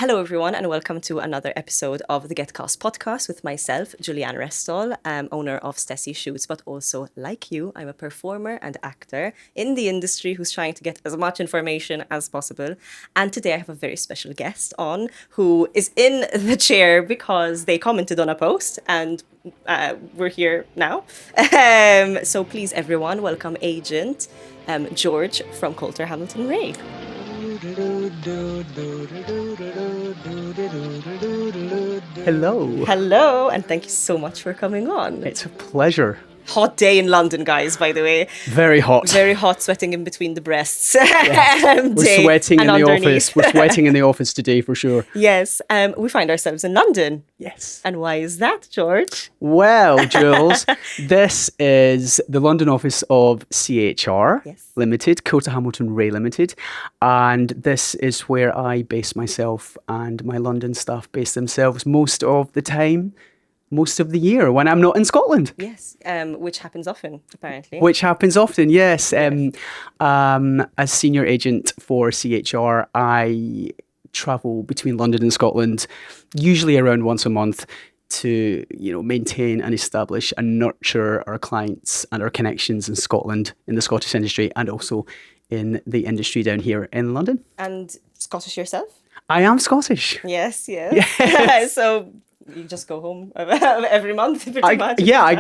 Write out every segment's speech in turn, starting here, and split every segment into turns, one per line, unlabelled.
Hello, everyone, and welcome to another episode of the Getcast podcast with myself, Julianne Restall, owner of Stessie Shoots, but also, like you, I'm a performer and actor in the industry who's trying to get as much information as possible. And today I have a very special guest on who is in the chair because they commented on a post and we're here now. So please, everyone, welcome agent George from Coulter Hamilton Rae.
Hello.
Hello, and thank you so much for coming on.
It's a pleasure.
Hot day in London, guys, by the way.
Very hot.
Very hot, sweating in between the breasts.
We're sweating in the
underneath.
office. We're sweating in the office today for sure.
Yes, we find ourselves in London.
Yes.
And why is that, George?
Well, Jules, this is the London office of CHR
Yes.
Limited, Coulter Hamilton Rae Limited. And this is where I base myself and my London staff base themselves most of the time. Most of the year when I'm not in Scotland.
Yes, which happens often, apparently.
Which happens often, yes. As senior agent for CHR, I travel between London and Scotland, usually around once a month, to maintain and establish and nurture our clients and our connections in Scotland, in the Scottish industry, and also in the industry down here in London.
And Scottish yourself?
I am Scottish.
Yes. So you just go home every month, pretty much.
Yeah, I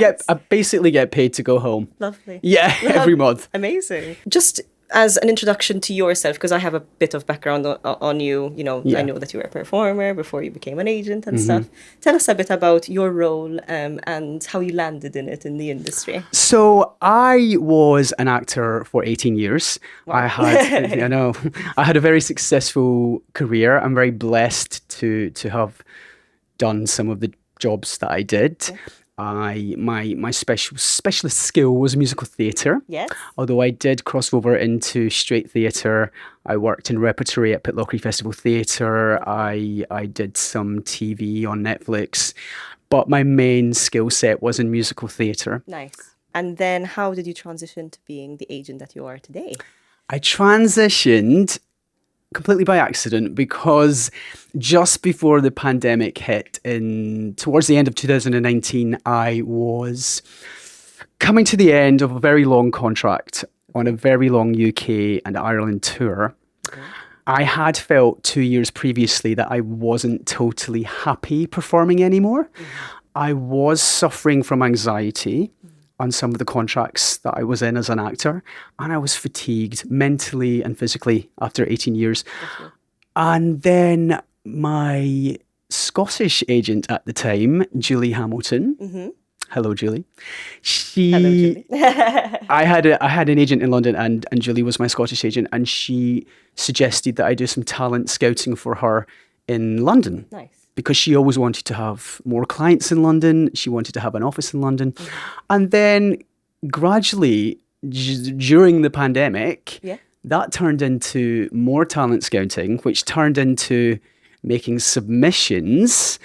basically get paid to go home.
Lovely.
Yeah, every month.
Amazing. Just as an introduction to yourself, because I have a bit of background on you,
Yeah.
I know that you were a performer before you became an agent and stuff. Tell us a bit about your role and how you landed in it in the industry.
So I was an actor for 18 years.
Wow.
I had a very successful career. I'm very blessed to have done some of the jobs that I did.
Yeah.
My specialist skill was musical theatre.
Yes.
Although I did cross over into straight theatre. I worked in repertory at Pitlochry Festival Theatre. I did some TV on Netflix. But my main skill set was in musical theatre.
Nice. And then how did you transition to being the agent that you are today?
I transitioned completely by accident because just before the pandemic hit towards the end of 2019, I was coming to the end of a very long contract on a very long UK and Ireland tour.
Okay.
I had felt 2 years previously that I wasn't totally happy performing anymore. I was suffering from anxiety on some of the contracts that I was in as an actor, and I was fatigued mentally and physically after 18 years.
Definitely.
And then my Scottish agent at the time, Julie Hamilton. Hello, Julie.
Hello, Julie.
I had an agent in London, and Julie was my Scottish agent, and she suggested that I do some talent scouting for her in London.
Nice.
Because she always wanted to have more clients in London. She wanted to have an office in London. And then gradually, during the pandemic, that turned into more talent scouting, which turned into making submissions,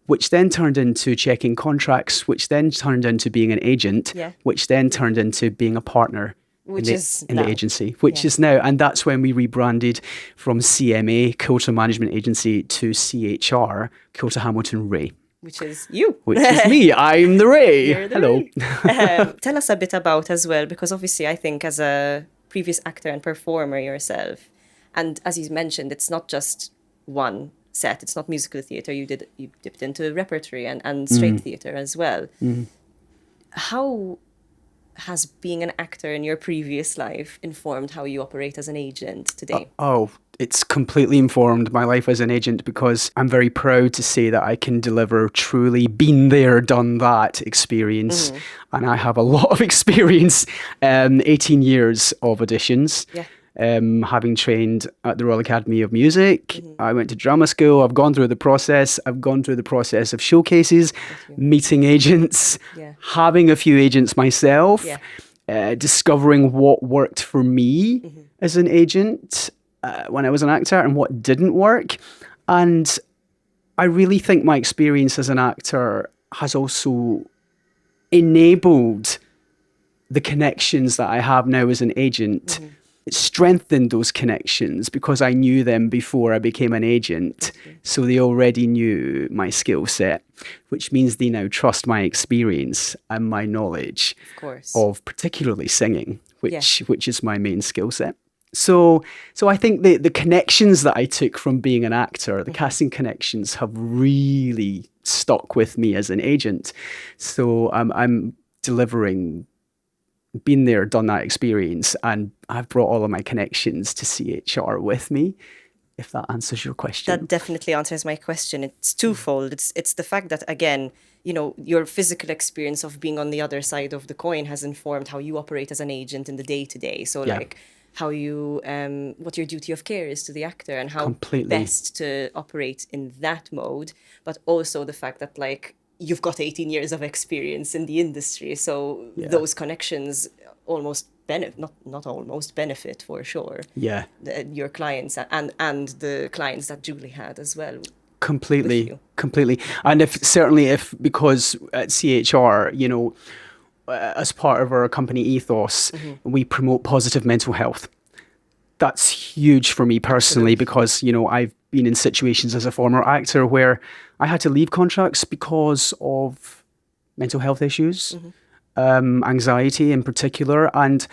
which then turned into checking contracts, which then turned into being an agent, which then turned into being a partner in the agency, which is now. And that's when we rebranded from CMA, Coulter Management Agency, to CHR, Coulter Hamilton Rae.
Which is you.
Which is me. I'm the Rae.
You're the
Hello.
Rae. Tell us a bit about as well, because obviously I think as a previous actor and performer yourself, and as you mentioned, it's not just one set. It's not musical theatre. You dipped into repertory and straight theatre as well. How has being an actor in your previous life informed how you operate as an agent today?
It's completely informed my life as an agent, because I'm very proud to say that I can deliver truly been there, done that experience. And I have a lot of experience, 18 years of auditions.
Yeah.
Having trained at the Royal Academy of Music, I went to drama school. I've gone through the process. I've gone through the process of showcases, meeting agents, having a few agents myself, discovering what worked for me as an agent when I was an actor and what didn't work. And I really think my experience as an actor has also enabled the connections that I have now as an agent it strengthened those connections because I knew them before I became an agent. So they already knew my skill set, which means they now trust my experience and my knowledge of particularly singing, which is my main skill set. So I think the connections that I took from being an actor, the casting connections, have really stuck with me as an agent. So I'm delivering, been there, done that experience, and I've brought all of my connections to CHR with me, if that answers your question.
That definitely answers my question. It's twofold. It's the fact that, again, you know, your physical experience of being on the other side of the coin has informed how you operate as an agent in the day-to-day. So like how you, what your duty of care is to the actor and how best to operate in that mode. But also the fact that, like, you've got 18 years of experience in the industry. So those connections almost benefit for sure.
Yeah.
Your clients and the clients that Julie had as well.
Completely. And if because at CHR, you know, as part of our company ethos, we promote positive mental health. That's huge for me personally because, you know, I've been in situations as a former actor where I had to leave contracts because of mental health issues, anxiety in particular, and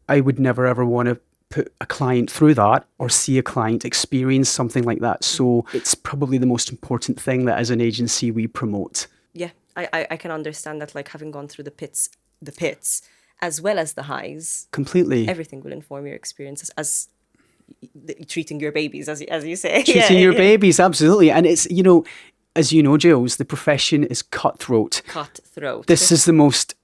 I would never ever want to put a client through that or see a client experience something like that. So it's probably the most important thing that as an agency we promote. Yeah,
I can understand that, like, having gone through the pits as well as the highs.
Completely.
Everything will inform your experiences as treating your babies, as you say.
Treating your babies, absolutely. And it's, you know, as you know, Jules, the profession is cutthroat. This is the most,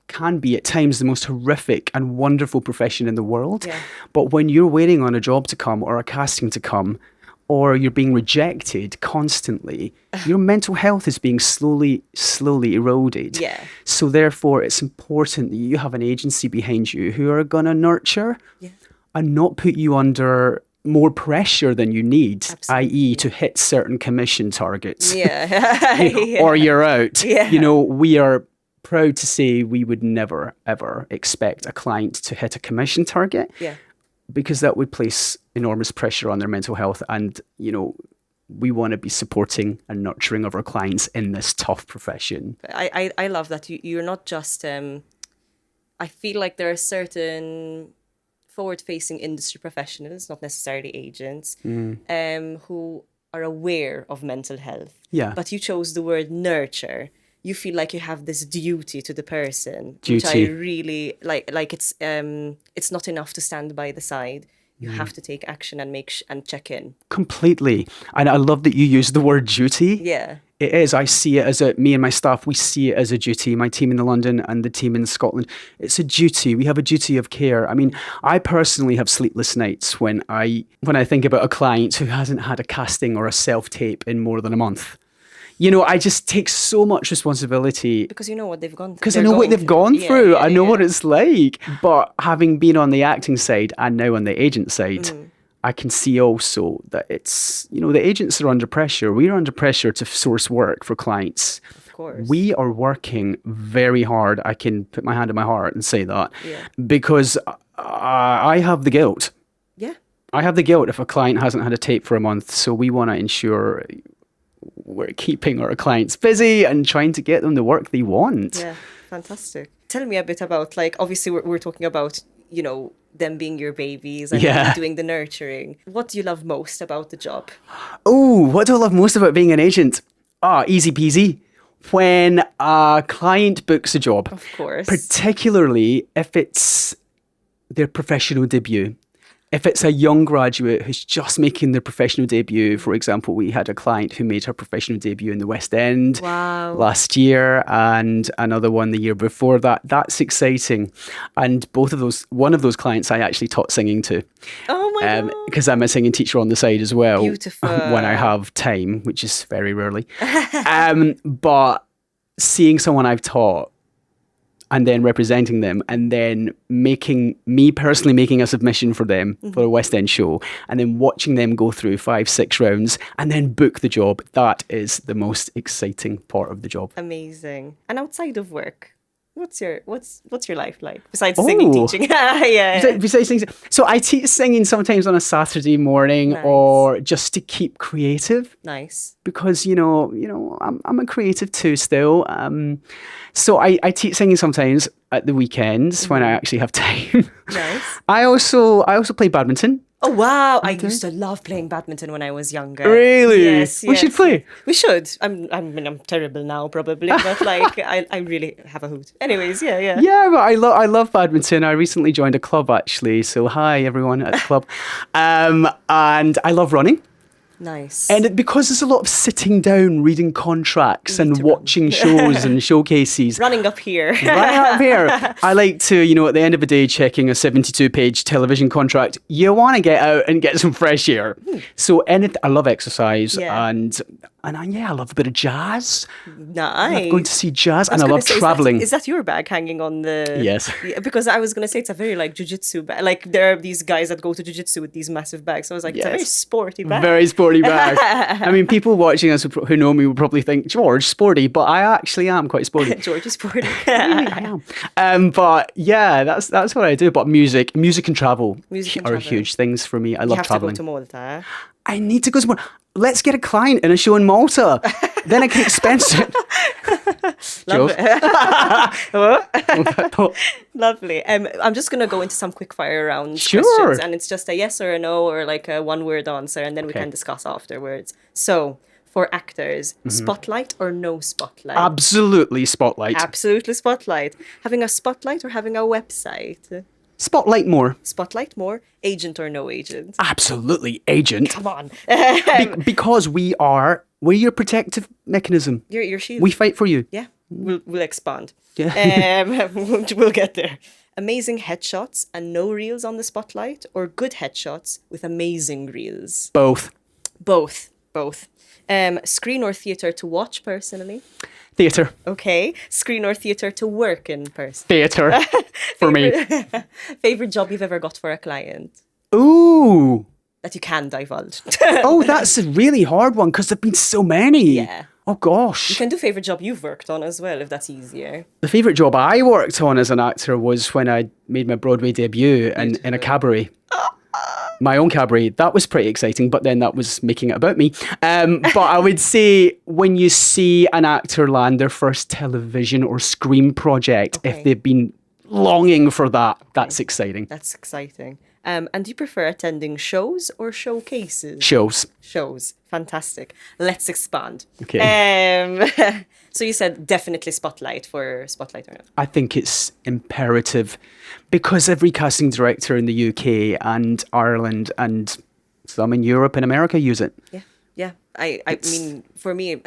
can be at times the most horrific and wonderful profession in the world. Yeah. But when you're waiting on a job to come or a casting to come, or you're being rejected constantly, your mental health is being slowly eroded. Yeah. So therefore, it's important that you have an agency behind you who are going to nurture and not put you under more pressure than you need, i.e. to hit certain commission targets. Or you're out. You know, we are proud to say we would never, ever expect a client to hit a commission target. Because that would place enormous pressure on their mental health. And, you know, we want to be supporting and nurturing of our clients in this tough profession.
I love that you're not just, I feel like there are certain forward-facing industry professionals, not necessarily agents, who are aware of mental health. Yeah. But you chose the word nurture. You feel like you have this duty to the person, which I really like. Like it's not enough to stand by the side. You have to take action and and check in.
Completely. And I love that you use the word duty.
Yeah.
It is. I see it as me and my staff, we see it as a duty. My team in London and the team in Scotland, it's a duty. We have a duty of care. I mean, I personally have sleepless nights when I think about a client who hasn't had a casting or a self-tape in more than a month. You know, I just take so much responsibility.
Because you know what they've gone through.
Because I know what they've gone through. I know what it's like. But having been on the acting side and now on the agent side, I can see also that it's, you know, the agents are under pressure. We are under pressure to source work for clients.
Of course.
We are working very hard. I can put my hand on my heart and say that. Because I have the guilt.
Yeah.
I have the guilt if a client hasn't had a tape for a month. So we want to ensure we're keeping our clients busy and trying to get them the work they want.
Yeah, fantastic. Tell me a bit about, like, obviously we're talking about, you know, them being your babies and doing the nurturing. What do you love most about the job?
Oh, what do I love most about being an agent? Easy peasy. When a client books a job.
Of course.
Particularly if it's their professional debut. If it's a young graduate who's just making their professional debut, for example, we had a client who made her professional debut in the West End last year and another one the year before that. That's exciting. And one of those clients I actually taught singing to.
Oh my God.
Because I'm a singing teacher on the side as well.
Beautiful.
When I have time, which is very rarely. But seeing someone I've taught and then representing them and then personally making a submission for them for a West End show and then watching them go through 5-6 rounds and then book the job. That is the most exciting part of the job.
Amazing. And outside of work, what's your life like besides singing, teaching? Yeah.
Besides things, so I teach singing sometimes on a Saturday morning,
Nice.
or just to keep creative.
Nice.
Because I'm a creative too still. So I teach singing sometimes at the weekends when I actually have time.
Nice.
I also play badminton.
Oh wow! I used to love playing badminton when I was younger.
Really?
Yes.
We should play.
We should. I'm terrible now probably, but like I really have a hoot. Anyways, yeah.
Yeah, but I love badminton. I recently joined a club actually. So hi everyone at the club. And I love running.
Nice.
And because there's a lot of sitting down, reading contracts and watching shows and showcases.
Running up here.
I like to, at the end of the day, checking a 72-page television contract, you want to get out and get some fresh air. So I love exercise and I love a bit of jazz.
Nice.
I love going to see jazz and I love traveling.
Is that your bag hanging on the...
Yes.
Yeah, because I was going to say it's a very like jiu-jitsu bag. Like there are these guys that go to jiu-jitsu with these massive bags. So I was like, it's a very sporty bag.
Very sporty bag. I mean, people watching us who know me will probably think, George, sporty, but I actually am quite sporty.
George is sporty.
Really, I am. But yeah, that's what I do. But music and travel are huge things for me. I love traveling.
You have to go to Malta.
I need to go somewhere. Let's get a client in a show in Malta. Then I can expense it.
Love it. Lovely. I'm just going to go into some quick fire round questions. And it's just a yes or a no or like a one-word answer. And then we can discuss afterwards. So for actors, spotlight or no spotlight?
Absolutely spotlight.
Absolutely spotlight. Having a spotlight or having a website?
Spotlight more.
Spotlight more. Agent or no agent?
Absolutely agent.
Come on.
Because we're your protective mechanism.
Your shield.
We fight for you.
Yeah. We'll expand.
Yeah.
We'll get there. Amazing headshots and no reels on the spotlight, or good headshots with amazing reels?
Both.
Screen or theatre to watch personally?
Theatre.
Okay. Screen or theatre to work in person?
Theatre. For me.
Favorite job you've ever got for a client?
Ooh.
That you can divulge.
Oh, that's a really hard one because there've been so many.
Yeah.
Oh gosh.
You can do favourite job you've worked on as well, if that's easier.
The favourite job I worked on as an actor was when I made my Broadway debut in a cabaret. My own cabaret. That was pretty exciting, but then that was making it about me. But I would say when you see an actor land their first television or screen project, if they've been longing for that, that's exciting.
That's exciting. And do you prefer attending shows or showcases?
Shows.
Fantastic. Let's expand.
Okay.
So you said definitely Spotlight or not?
I think it's imperative because every casting director in the UK and Ireland and some in Europe and America use it.
Yeah. I mean, for me,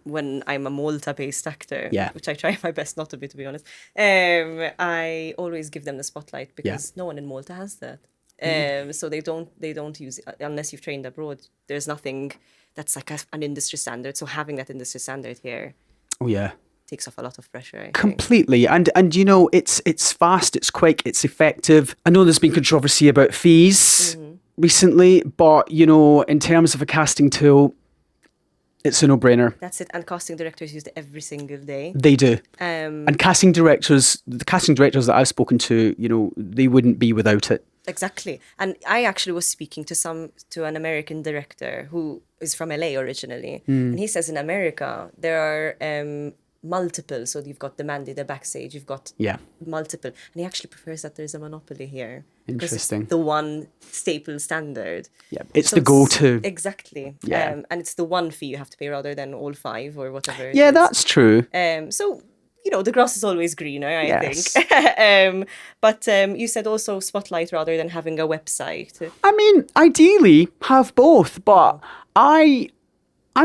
when I'm a Malta-based actor, which I try my best not to be honest, I always give them the spotlight because no one in Malta has that. So they don't use it unless you've trained abroad. There's nothing that's like an industry standard. So having that industry standard here, takes off a lot of pressure. I think.
Completely, and it's fast, it's quick, it's effective. I know there's been controversy about fees recently, but in terms of a casting tool, it's a no-brainer.
That's it. And casting directors use it every single day.
They do. And the casting directors that I've spoken to, they wouldn't be without it.
Exactly. And I actually was speaking to an American director who is from LA originally. And he says in America, there are multiple. So you've got the Mandy, the backstage, you've got multiple. And he actually prefers that there's a monopoly here.
Interesting.
It's the one staple standard.
Yeah, it's the go-to.
Exactly.
Yeah.
And it's the one fee you have to pay rather than all five or whatever.
Yeah, that's true.
So the grass is always greener, I think. But you said also spotlight rather than having a website. I
mean, ideally have both, but I'm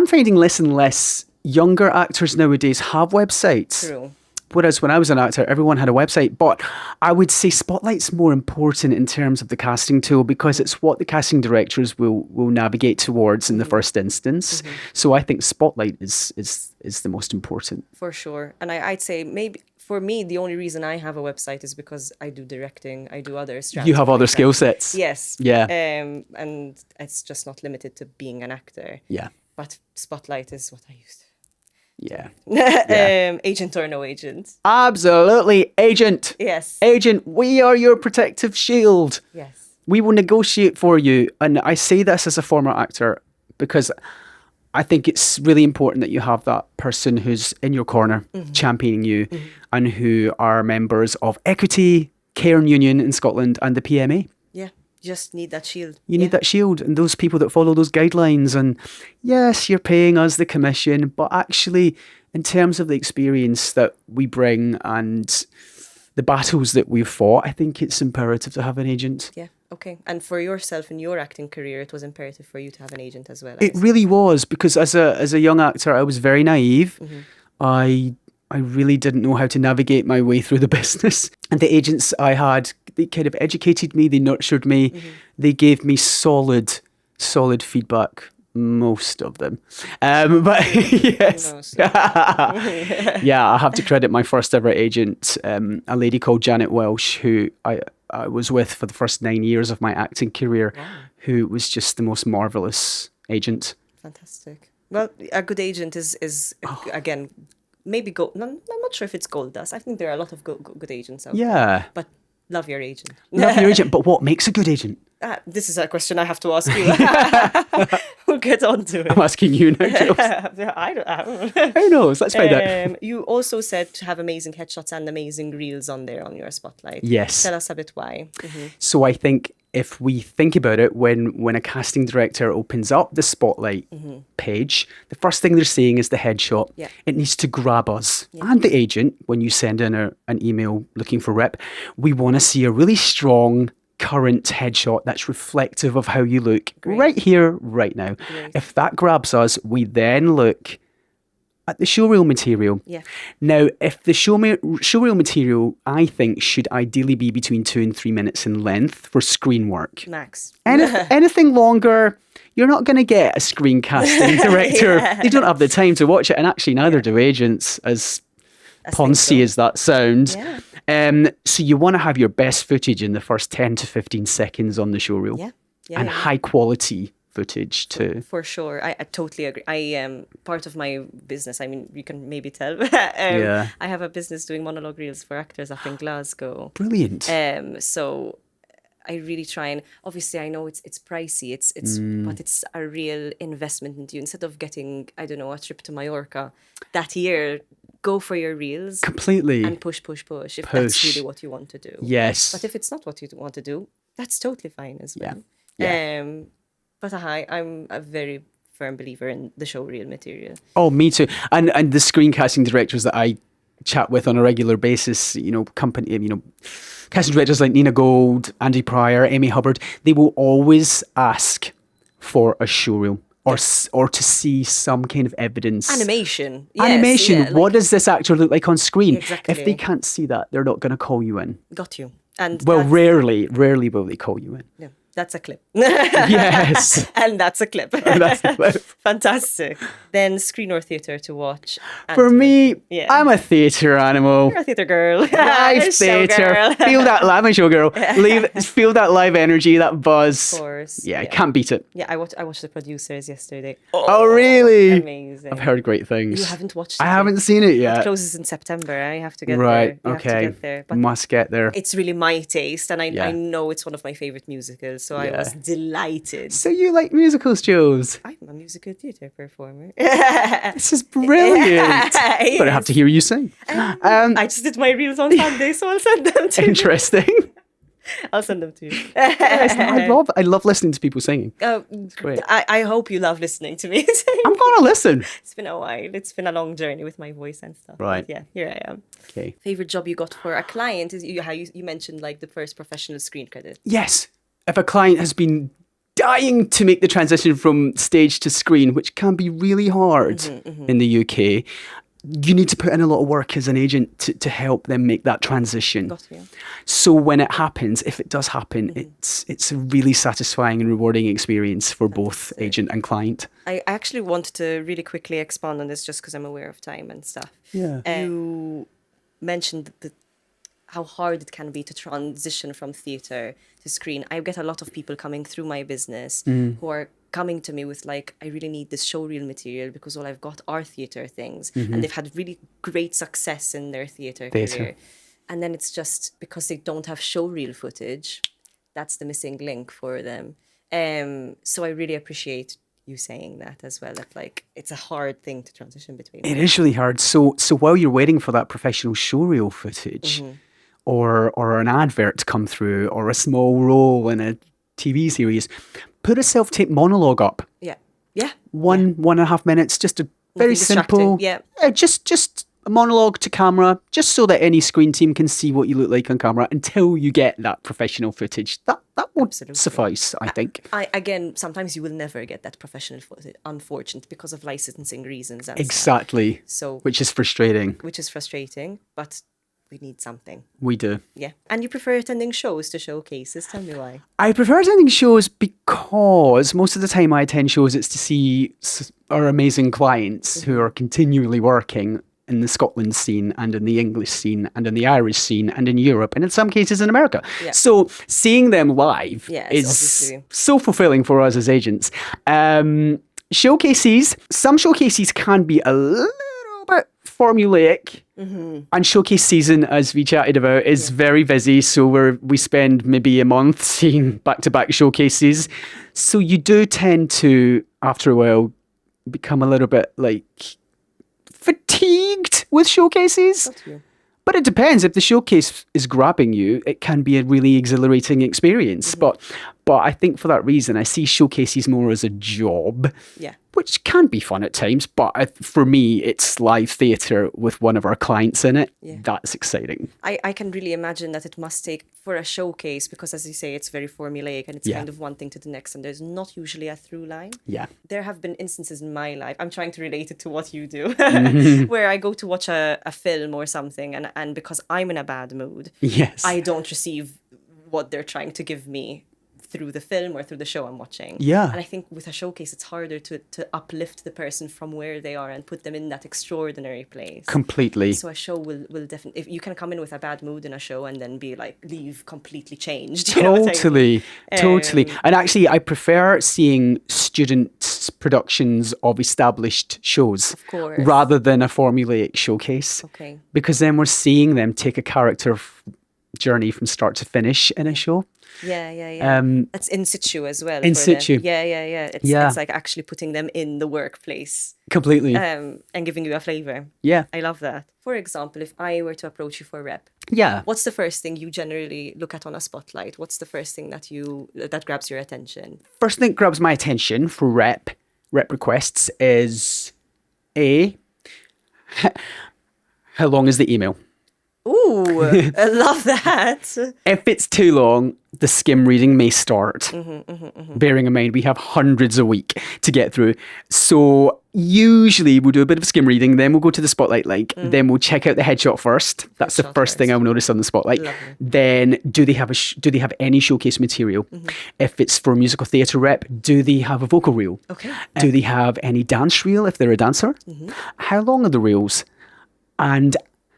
finding less and less younger actors nowadays have websites.
True.
Whereas when I was an actor, everyone had a website. But I would say Spotlight's more important in terms of the casting tool because it's what the casting directors will navigate towards in the first instance. So I think Spotlight is the most important.
For sure. And I'd say maybe for me, the only reason I have a website is because I do directing. I do other strands.
You have other skill sets.
Yes.
Yeah.
And it's just not limited to being an actor.
Yeah.
But Spotlight is what I used.
Yeah.
Agent or no agent?
Absolutely. Agent.
Yes.
Agent, we are your protective shield.
Yes.
We will negotiate for you. And I say this as a former actor because I think it's really important that you have that person who's in your corner, championing you, and who are members of Equity, Cairn Union in Scotland, and the PMA.
Yeah. Just need that shield.
You need that shield and those people that follow those guidelines. And yes, you're paying us the commission, but actually, in terms of the experience that we bring and the battles that we've fought, I think it's imperative to have an agent.
Yeah. Okay. And for yourself in your acting career, it was imperative for you to have an agent as well.
It really was, because as a young actor, I was very naive. I really didn't know how to navigate my way through the business. And the agents I had, they kind of educated me, they nurtured me, they gave me solid feedback, most of them. But yes. Yeah, I have to credit my first ever agent, a lady called Janet Welsh, who I was with for the first 9 years of my acting career, who was just the most marvellous agent.
Fantastic. Well, a good agent is again, maybe gold. I'm not sure if it's gold dust. I think there are a lot of good agents out there. But love your agent.
Love your agent. But what makes a good agent?
This is a question I have to ask you. We'll get on to it.
I'm asking you now, Jules.
I don't know.
Who knows? Let's find out.
You also said to have amazing headshots and amazing reels on there on your spotlight.
Yes.
Tell us a bit why.
So I think if we think about it, when a casting director opens up the spotlight page, the first thing they're seeing is the headshot.
Yeah.
It needs to grab us and the agent. When you send in an email looking for rep, we want to see a really strong current headshot that's reflective of how you look right here, right now. If that grabs us, we then look at the showreel material.
Yeah.
Now, if the showreel material, I think, should ideally be between 2 and 3 minutes in length for screen work.
Max.
Anything longer, you're not going to get a screencasting director. They don't have the time to watch it, and actually neither do agents, as poncy as that sounds. So you want to have your best footage in the first 10 to 15 seconds on the showreel. And high quality footage too.
For sure. I totally agree. I am part of my business. I mean, you can maybe tell. I have a business doing monologue reels for actors up in Glasgow.
Brilliant.
So I really try, and obviously I know it's pricey. It's but it's a real investment into you. Instead of getting, I don't know, a trip to Mallorca that year, go for your reels.
Completely.
And push. If that's really what you want to do.
Yes.
But if it's not what you want to do, that's totally fine as well. But I'm a very firm believer in the showreel material.
Oh, me too. And the screencasting directors that I chat with on a regular basis, casting directors like Nina Gold, Andy Pryor, Amy Hubbard, they will always ask for a showreel or to see some kind of evidence.
Animation.
Yes, what does this actor look like on screen?
Exactly.
If they can't see that, they're not going to call you in.
Got you. And
rarely will they call you in.
Yeah. That's a clip.
Yes.
And that's a clip. Fantastic. Then screen or theatre to watch?
For me, I'm a theatre animal.
You're a theatre girl.
Live theatre. Feel that live showgirl. Feel that live energy, that buzz.
Of course.
Yeah, I can't beat it.
Yeah, I watched The Producers yesterday.
Oh, really?
Amazing.
I've heard great things.
You haven't watched it?
I haven't seen it yet.
It closes in September. I have to get there.
Right,
You
okay.
have to get there. But
must get there.
it's really my taste, and I know it's one of my favourite musicals, so I was delighted.
So you like musicals, Jules?
I'm a musical theatre performer.
This is brilliant. But I have to hear you sing.
I just did my reels on Sunday, so I'll send them to you.
Interesting.
I'll send them to you.
Yes, I love listening to people singing.
It's
great.
I hope you love listening to me sing.
I'm going to listen.
It's been a while. It's been a long journey with my voice and stuff.
Right.
But yeah, here I am.
Okay.
Favorite job you got for a client is how you mentioned like the first professional screen credit.
Yes. If a client has been dying to make the transition from stage to screen, which can be really hard in the UK, you need to put in a lot of work as an agent to help them make that transition.
Got you.
So when it happens, if it does happen, it's a really satisfying and rewarding experience for both agent and client.
I actually want to really quickly expand on this just because I'm aware of time and stuff.
Yeah.
You mentioned how hard it can be to transition from theatre to screen. I get a lot of people coming through my business who are coming to me with like, I really need this showreel material because all I've got are theatre things.
Mm-hmm.
And they've had really great success in their theatre career. And then it's just because they don't have showreel footage, that's the missing link for them. So I really appreciate you saying that as well, that like it's a hard thing to transition between.
It is really hard. So while you're waiting for that professional showreel footage, or an advert to come through, or a small role in a TV series, put a self-tape monologue up.
Yeah.
1.5 minutes, just a very
Nothing
simple.
distracting.
Just a monologue to camera, just so that any screen team can see what you look like on camera until you get that professional footage. That would
Absolutely.
suffice, I think.
Again, sometimes you will never get that professional footage, unfortunately, because of licensing reasons. And
Exactly.
So,
which is frustrating.
But we need something.
We do.
Yeah. And you prefer attending shows to showcases. Tell me why.
I prefer attending shows because most of the time I attend shows, it's to see our amazing clients who are continually working in the Scotland scene and in the English scene and in the Irish scene and in Europe and in some cases in America.
Yeah.
So seeing them live is
obviously
so fulfilling for us as agents. Showcases, some showcases can be a little bit formulaic. And showcase season, as we chatted about, is very busy. So we spend maybe a month seeing back-to-back showcases. So you do tend to, after a while, become a little bit like fatigued with showcases. But it depends. If the showcase is grabbing you, it can be a really exhilarating experience. But I think for that reason, I see showcases more as a job, which can be fun at times. But for me, it's live theatre with one of our clients in it. That's exciting.
I can really imagine that it must take for a showcase, because as you say, it's very formulaic and it's kind of one thing to the next, and there's not usually a through line. There have been instances in my life, I'm trying to relate it to what you do, where I go to watch a film or something, and because I'm in a bad mood, I don't receive what they're trying to give me through the film or through the show I'm watching. And I think with a showcase, it's harder to uplift the person from where they are and put them in that extraordinary place.
Completely.
So a show will definitely, if you can come in with a bad mood in a show and then be like, leave completely changed.
Totally. And actually, I prefer seeing student productions of established shows rather than a formulaic showcase. Because then we're seeing them take a character journey from start to finish in a show. That's in situ as well. In situ.
It's like actually putting them in the workplace.
Completely.
And giving you a flavour. I love that. For example, if I were to approach you for rep, what's the first thing you generally look at on a spotlight? What's the first thing that grabs your attention?
First thing that grabs my attention for rep requests is how long is the email?
Ooh, I love that.
If it's too long, the skim reading may start. Bearing in mind, we have hundreds a week to get through. So usually we'll do a bit of skim reading, then we'll go to the spotlight link, then we'll check out the headshot first. That's the first thing I'll notice on the spotlight.
Lovely.
Then do they have any showcase material? If it's for musical theatre rep, do they have a vocal reel? Do they have any dance reel if they're a dancer? How long are the reels? And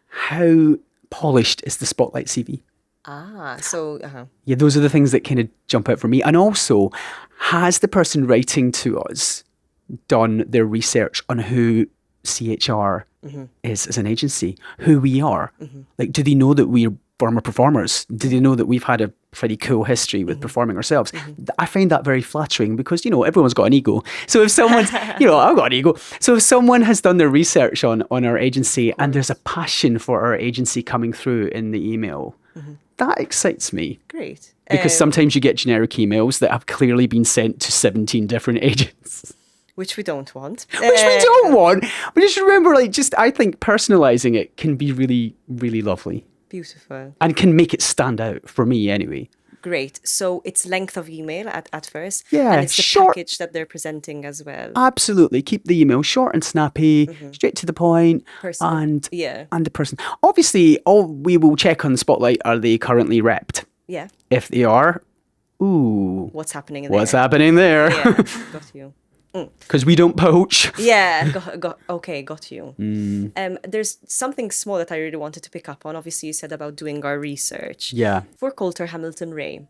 how polished is the spotlight CV? Yeah, those are the things that kind of jump out for me. And also, has the person writing to us done their research on who CHR is as an agency, who we are? Like, do they know that we're former performers? Do they know that we've had a pretty cool history with performing ourselves? I find that very flattering because, everyone's got an ego. So if someone's, I've got an ego. So if someone has done their research on our agency and there's a passion for our agency coming through in the email, that excites me.
Great.
Because sometimes you get generic emails that have clearly been sent to 17 different agents.
Which we don't want.
Which we don't want. But just remember, I think personalising it can be really, really lovely.
Beautiful.
And can make it stand out, for me anyway.
Great. So it's length of email at first.
Yeah,
and it's the
short
package that they're presenting as well.
Absolutely. Keep the email short and snappy, straight to the point.
Personal.
And the person. Obviously, we will check on the spotlight, are they currently repped?
Yeah.
If they are, ooh.
What's happening
there?
Yeah, got you.
because we don't poach.
Yeah, got you. There's something small that I really wanted to pick up on. Obviously, you said about doing our research.
Yeah.
For Coulter Hamilton Rae,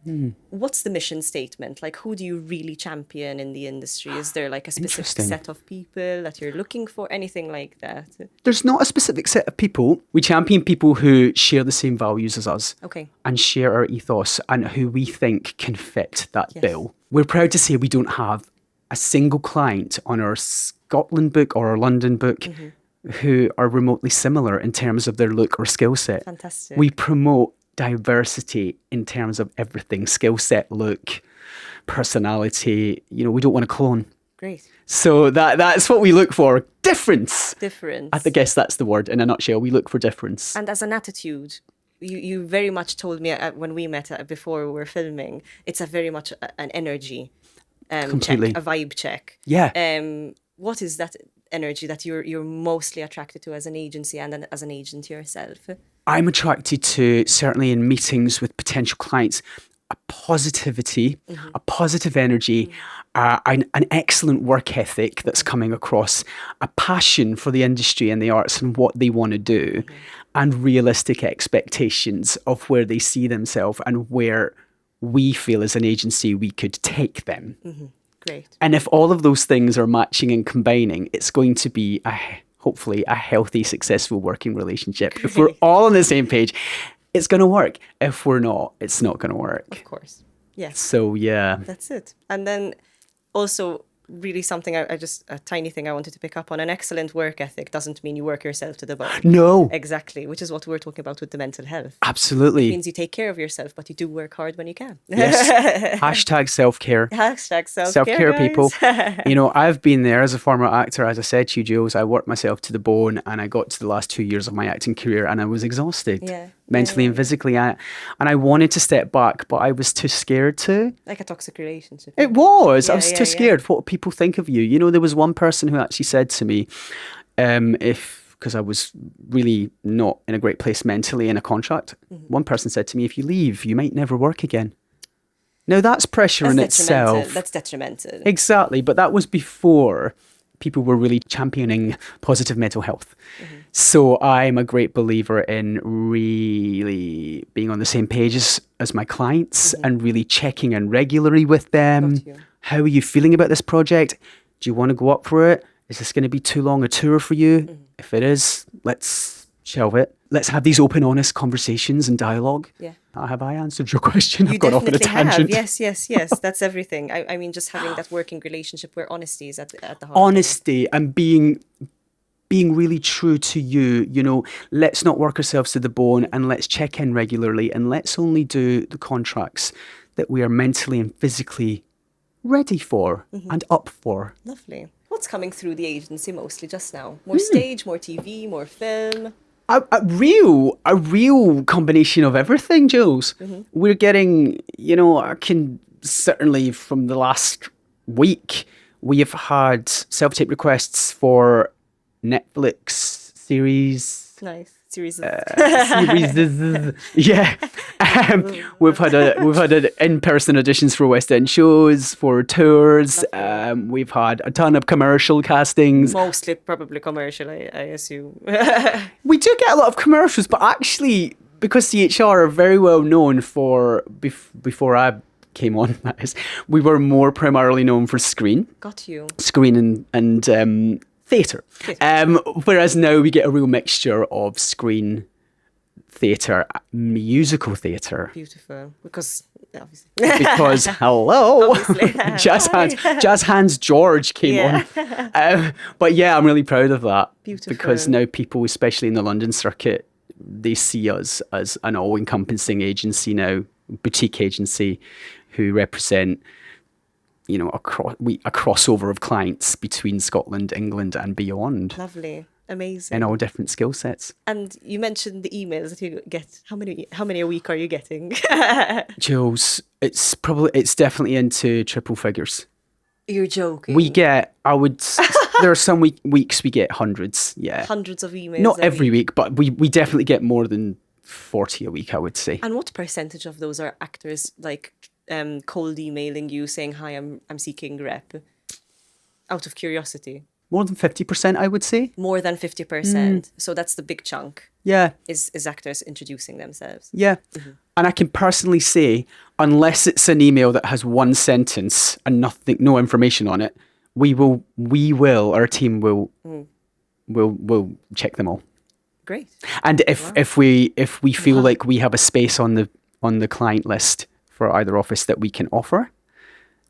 what's the mission statement? Like, who do you really champion in the industry? Is there like a specific set of people that you're looking for? Anything like that?
There's not a specific set of people. We champion people who share the same values as us.
Okay.
And share our ethos and who we think can fit that bill. We're proud to say we don't have a single client on our Scotland book or our London book who are remotely similar in terms of their look or skill set.
Fantastic.
We promote diversity in terms of everything: skill set, look, personality. We don't want a clone.
Great.
So that's what we look for. Difference.
Difference.
I guess that's the word in a nutshell. We look for difference.
And as an attitude, you very much told me when we met before we were filming, it's a very much an energy
Completely.
check, a vibe check.
Yeah.
What is that energy that you're mostly attracted to as an agency and as an agent yourself?
I'm attracted to, certainly in meetings with potential clients, a positivity, a positive energy, an excellent work ethic that's coming across, a passion for the industry and the arts and what they want to do, and realistic expectations of where they see themselves and where we feel as an agency we could take them.
Great.
And if all of those things are matching and combining, it's going to be hopefully a healthy, successful working relationship. Great. If we're all on the same page, it's going to work. If we're not, it's not going to work.
Of course. Yes.
So, yeah.
That's it. And then also really something a tiny thing I wanted to pick up on. An excellent work ethic doesn't mean you work yourself to the bone.
No.
Exactly, which is what we're talking about with the mental health.
Absolutely.
It means you take care of yourself, but you do work hard when you can.
Yes. Hashtag self-care.
Hashtag self-care,
Self-care,
guys.
People. I've been there as a former actor. As I said to you, Jules, I worked myself to the bone, and I got to the last 2 years of my acting career and I was exhausted.
Yeah.
Mentally and physically. And I wanted to step back, but I was too scared to.
Like a toxic relationship.
It was. I was too scared. What would people think of you? There was one person who actually said to me, because I was really not in a great place mentally in a contract, one person said to me, if you leave, you might never work again. Now, that's pressure in itself.
That's detrimental.
Exactly. But that was before people were really championing positive mental health. So I'm a great believer in really being on the same page as my clients and really checking in regularly with them. How are you feeling about this project? Do you want to go up for it? Is this going to be too long a tour for you? If it is, let's shelve it. Let's have these open, honest conversations and dialogue.
Yeah.
Have I answered your question?
You
I've gone off on a tangent.
Yes. That's everything. I mean, just having that working relationship where honesty is at the heart.
Honesty and being really true to you. Let's not work ourselves to the bone, and let's check in regularly, and let's only do the contracts that we are mentally and physically ready for and up for.
Lovely. What's coming through the agency mostly just now? More stage, more TV, more film?
A real combination of everything, Jules. We're getting, I can certainly from the last week, we have had self-tape requests for Netflix series.
Nice. Series.
Yeah. We've had in-person auditions for West End shows, for tours. We've had a ton of commercial castings.
Mostly probably commercial, I assume.
We do get a lot of commercials, but actually, because CHR are very well known for, before I came on, that is, we were more primarily known for screen.
Got you.
Screen and theatre. Whereas now we get a real mixture of screen, theatre, musical theatre.
Beautiful. Because, obviously.
Because, hello, Jazz Hands George came on. But yeah, I'm really proud of that.
Beautiful.
Because now people, especially in the London circuit, they see us as an all-encompassing agency now, boutique agency, who represent a crossover of clients between Scotland, England and beyond.
Lovely. Amazing.
In all different skill sets.
And you mentioned the emails that you get. How many a week are you getting?
Jules, it's definitely into triple figures.
You're joking.
We get, there are some weeks we get hundreds, yeah.
Hundreds of emails.
Not every week, but we definitely get more than 40 a week, I would say.
And what percentage of those are actors like cold emailing you saying, hi, I'm seeking rep? Out of curiosity.
More than 50%, I would say.
More than 50%. So that's the big chunk.
Yeah.
Is actors introducing themselves.
Yeah. And I can personally say, unless it's an email that has one sentence and nothing, no information on it, our team will check them all.
Great.
And if we feel like we have a space on the client list for either office that we can offer,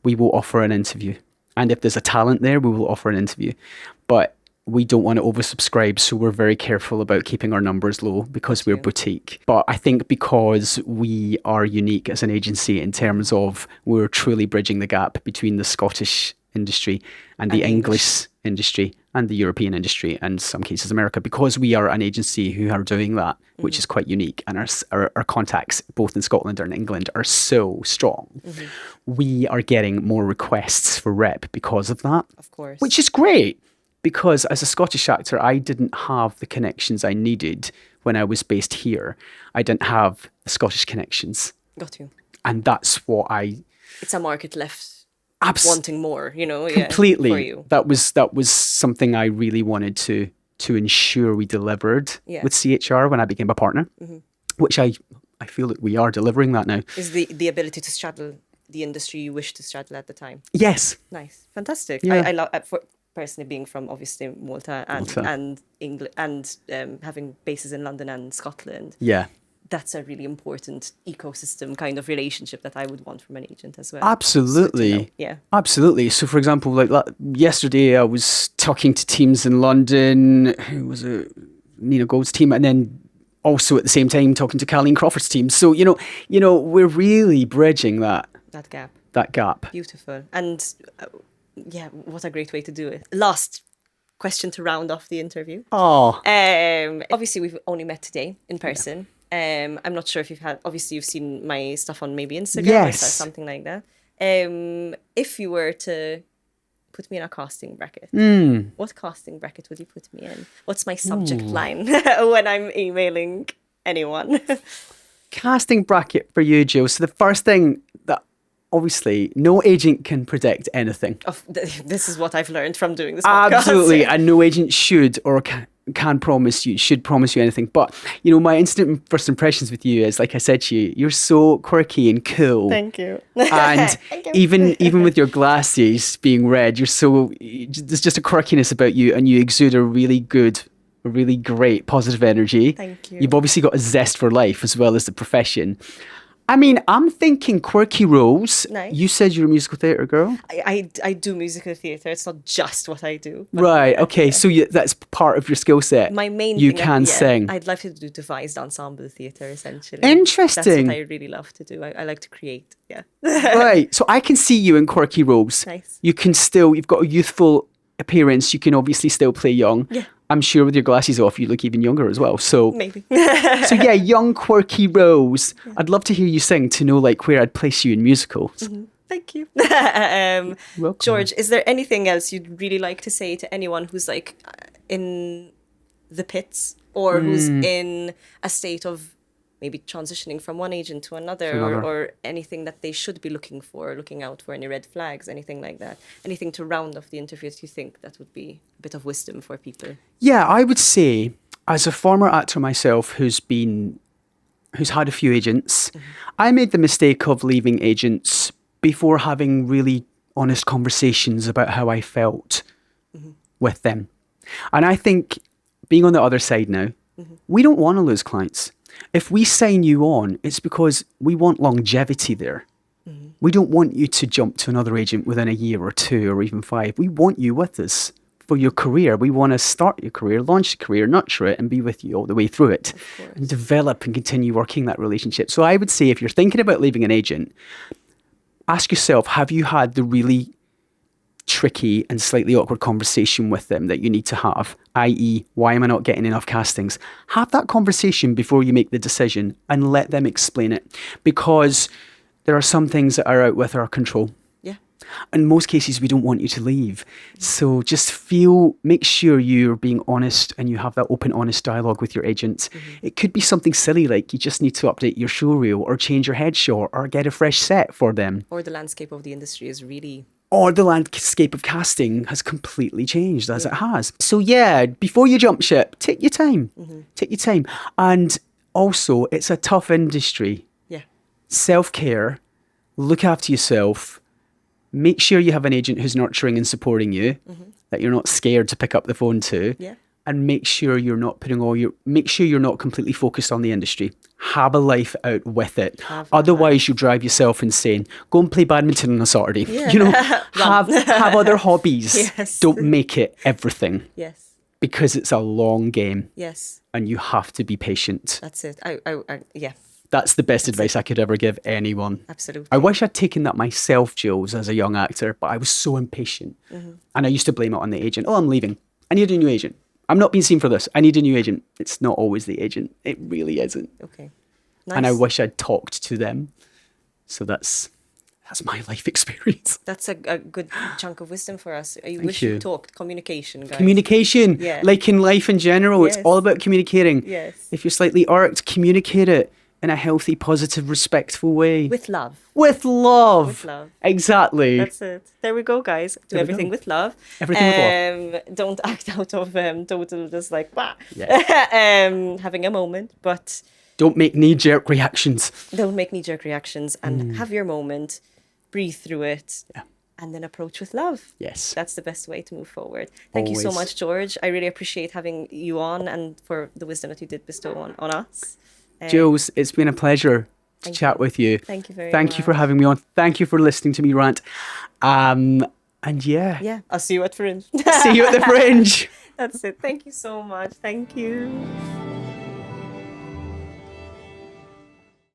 we will offer an interview. And if there's a talent there, we will offer an interview. But we don't want to oversubscribe, so we're very careful about keeping our numbers low because we're boutique. But I think because we are unique as an agency in terms of we're truly bridging the gap between the Scottish industry and the English industry and the European industry, and in some cases America, because we are an agency who are doing that, which is quite unique, and our contacts both in Scotland and England are so strong. We are getting more requests for rep because of that.
Of course.
Which is great, because as a Scottish actor, I didn't have the connections I needed when I was based here. I didn't have the Scottish connections.
Got you.
And that's what
It's a market left wanting more,
completely.
For you.
That was something I really wanted to ensure we delivered with CHR when I became a partner, which I feel that we are delivering that now.
Is the ability to straddle the industry you wish to straddle at the time?
Yes.
Nice. Fantastic.
Yeah.
I love, personally being from obviously Malta and England and having bases in London and Scotland.
Yeah.
That's a really important ecosystem kind of relationship that I would want from an agent as well.
Absolutely.
Yeah.
Absolutely. So, for example, like yesterday, I was talking to teams in London. Who was it? Nina Gold's team, and then also at the same time talking to Colleen Crawford's team. So, we're really bridging that gap.
Beautiful. And what a great way to do it. Last question to round off the interview.
Oh.
Obviously, we've only met today in person. Yeah. I'm not sure if you've seen my stuff on maybe Instagram or something like that. If you were to put me in a casting bracket, what casting bracket would you put me in? What's my subject line when I'm emailing anyone?
Casting bracket for you, Jill. So the first thing that obviously no agent can predict anything.
This is what I've learned from doing this podcast.
Absolutely, and no agent should or should promise you anything. But my instant first impressions with you is, like I said to you, you're so quirky and cool.
Thank you.
And even with your glasses being red, there's just a quirkiness about you, and you exude a really great positive energy.
Thank you.
You've obviously got a zest for life as well as the profession. I mean, I'm thinking quirky roles.
Nice.
You said you're a musical theatre girl?
I do musical theatre. It's not just what I do.
Right, okay. So that's part of your skill set.
My main
You
thing,
can sing.
I'd love to do devised ensemble theatre, essentially.
Interesting.
That's what I really love to do. I like to create,
Right. So I can see you in quirky roles.
Nice.
You've got a youthful appearance. You can obviously still play young.
Yeah.
I'm sure with your glasses off, you look even younger as well. So
maybe.
So yeah, young quirky roles. Yeah. I'd love to hear you sing to know where I'd place you in musicals.
Mm-hmm. Thank you.
Welcome.
George, is there anything else you'd really like to say to anyone who's in the pits or who's in a state of maybe transitioning from one agent to another, or anything that they should be looking out for, any red flags, anything like that? Anything to round off the interview that you think that would be a bit of wisdom for people? Yeah,
I would say, as a former actor myself who's had a few agents, I made the mistake of leaving agents before having really honest conversations about how I felt with them. And I think, being on the other side now, we don't want to lose clients. If we sign you on, it's because we want longevity there. We don't want you to jump to another agent within a year or 2 or even 5. We want you with us for your career. We want to start your career, launch your career, nurture it, and be with you all the way through it, and develop and continue working that relationship. So I would say, if you're thinking about leaving an agent, ask yourself, have you had the really tricky and slightly awkward conversation with them that you need to have, i.e., why am I not getting enough castings? Have that conversation before you make the decision and let them explain it, because there are some things that are out with our control.
Yeah.
In most cases, we don't want you to leave. So just make sure you're being honest and you have that open, honest dialogue with your agents. It could be something silly like you just need to update your show reel or change your headshot or get a fresh set for them.
Or the landscape of the industry is really
or the landscape of casting has completely changed as it has. So yeah, before you jump ship, take your time. Take your time. And also, it's a tough industry.
Yeah.
Self-care, look after yourself, make sure you have an agent who's nurturing and supporting you, that you're not scared to pick up the phone to.
Yeah.
And make sure you're not make sure you're not completely focused on the industry. Have a life out with it. Otherwise, you'll drive yourself insane. Go and play badminton on a Saturday.
Yeah.
You know, have other hobbies.
Yes.
Don't make it everything.
Yes.
Because it's a long game.
Yes.
And you have to be patient.
That's it. Yeah.
That's the best advice I could ever give anyone.
Absolutely.
I wish I'd taken that myself, Jules, as a young actor, but I was so impatient. And I used to blame it on the agent. Oh, I'm leaving. I need a new agent. I'm not being seen for this. I need a new agent. It's not always the agent. It really isn't.
Okay. Nice.
And I wish I'd talked to them. So that's my life experience.
That's a good chunk of wisdom for us. I wish
you.
you talked. Communication, guys.
Communication.
Yeah.
Like in life in general,
Yes.
it's all about communicating.
Yes.
If you're slightly irked, communicate it in a healthy, positive, respectful way.
With love.
With love.
With love.
Exactly.
That's it. There we go, guys. Do everything with love.
Everything with love.
Don't act out of total just like, bah.
Yeah.
Having a moment, but
Don't make knee-jerk reactions.
don't make knee-jerk reactions and have your moment, breathe through it, and then approach with love.
Yes.
That's the best way to move forward. Thank you so
Always.
much, George. I really appreciate having you on and for the wisdom that you did bestow on us.
Jules, it's been a pleasure to chat with you.
Thank you very
Thank you for
much.
having me on. Thank you for listening to me rant. And yeah,
Yeah, I'll see you at Fringe.
see you at the Fringe.
That's it. Thank you so much. Thank you.